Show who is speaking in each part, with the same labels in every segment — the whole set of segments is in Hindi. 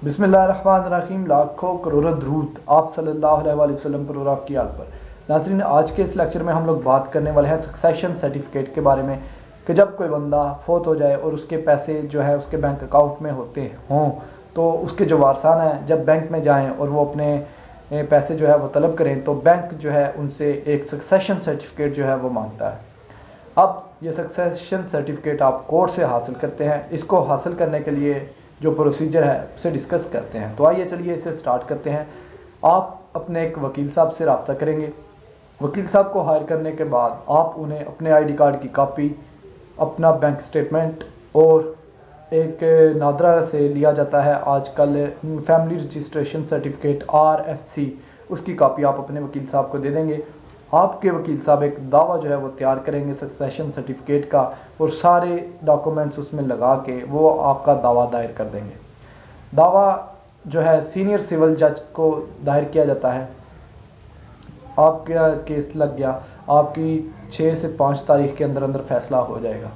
Speaker 1: बिस्मिल्लाहिर्रहमानिर्रहीम। लाखों करोड़ों दरूद आप सल्लल्लाहु अलैहि वसल्लम पर और आपकी आल पर। नाज़रीन, आज के इस लेक्चर में हम लोग बात करने वाले हैं सक्सेशन सर्टिफिकेट के बारे में कि जब कोई बंदा फोत हो जाए और उसके पैसे जो है उसके बैंक अकाउंट में होते हों तो उसके जो वारसान हैं जब बैंक में जाएं और वो अपने पैसे जो है वो तलब करें तो बैंक जो है उनसे एक सक्सेशन सर्टिफिकेट जो है वो मांगता है। अब ये सक्सेशन सर्टिफिकेट आप कोर्ट से हासिल करते हैं। इसको हासिल करने के लिए जो प्रोसीजर है उसे डिस्कस करते हैं। तो आइए चलिए इसे स्टार्ट करते हैं। आप अपने एक वकील साहब से रब्ता करेंगे। वकील साहब को हायर करने के बाद आप उन्हें अपने आईडी कार्ड की कॉपी, अपना बैंक स्टेटमेंट और एक नादरा से लिया जाता है आजकल फैमिली रजिस्ट्रेशन सर्टिफिकेट RFC, उसकी कॉपी आप अपने वकील साहब को दे देंगे। आपके वकील साहब एक दावा जो है वो तैयार करेंगे सक्सेशन सर्टिफिकेट का और सारे डॉक्यूमेंट्स उसमें लगा के वो आपका दावा दायर कर देंगे। दावा जो है सीनियर सिविल जज को दायर किया जाता है। आपका केस लग गया, आपकी 6 से 5 तारीख के अंदर अंदर फैसला हो जाएगा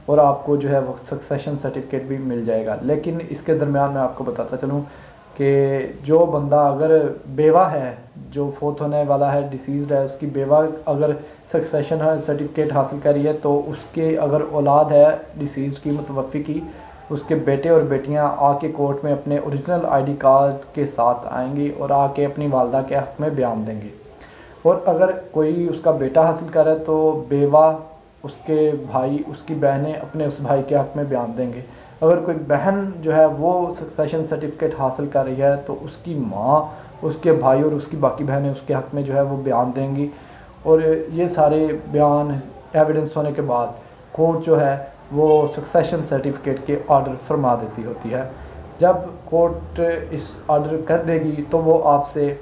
Speaker 1: और आपको जो है वो सक्सेशन सर्टिफिकेट भी मिल जाएगा। लेकिन इसके दरमियान मैं आपको बताता चलूँ कि जो बंदा अगर बेवा है, जो फोत होने वाला है, डिसीज़्ड है, उसकी बेवा अगर सक्सेशन सर्टिफिकेट हासिल करी है तो उसके अगर औलाद है डिसीज़्ड की, मुतवफ़ी की, उसके बेटे और बेटियां आके कोर्ट में अपने ओरिजिनल आईडी कार्ड के साथ आएंगी और आके अपनी वालदा के हक़ में बयान देंगे। और अगर कोई उसका बेटा हासिल करे तो बेवा, उसके भाई, उसकी बहनें अपने उस भाई के हक़ में बयान देंगे। अगर कोई बहन जो है वो सक्सेशन सर्टिफिकेट हासिल कर रही है तो उसकी माँ, उसके भाई और उसकी बाकी बहनें उसके हक़ में जो है वो बयान देंगी। और ये सारे बयान एविडेंस होने के बाद कोर्ट जो है वो सक्सेशन सर्टिफिकेट के ऑर्डर फरमा देती होती है। जब कोर्ट इस ऑर्डर कर देगी तो वो आपसे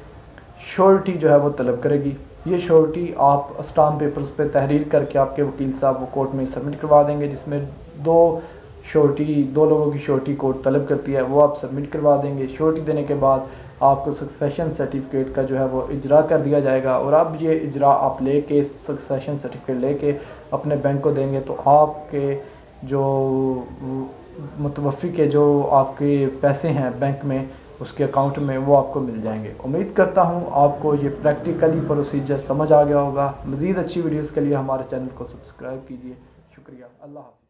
Speaker 1: श्योरिटी जो है वो तलब करेगी। ये श्योरिटी आप स्टाम्प पेपर्स पे तहरीर करके आपके वकील साहब वो कोर्ट में सबमिट करवा देंगे, जिसमें दो लोगों की श्योरिटी कोर्ट तलब करती है, वो आप सबमिट करवा देंगे। श्योरिटी देने के बाद आपको सक्सेशन सर्टिफिकेट का जो है वो इजरा कर दिया जाएगा और अब ये इजरा आप लेके सक्सेशन सर्टिफिकेट लेके अपने बैंक को देंगे तो आपके जो मुतवफ़ी के जो आपके पैसे हैं बैंक में, उसके अकाउंट में, वो आपको मिल जाएंगे। उम्मीद करता हूँ आपको ये प्रैक्टिकली प्रोसीजर समझ आ गया होगा। मज़ीद अच्छी वीडियोज़ के लिए हमारे चैनल को सब्सक्राइब कीजिए। शुक्रिया। अल्लाह हाफ़िज़।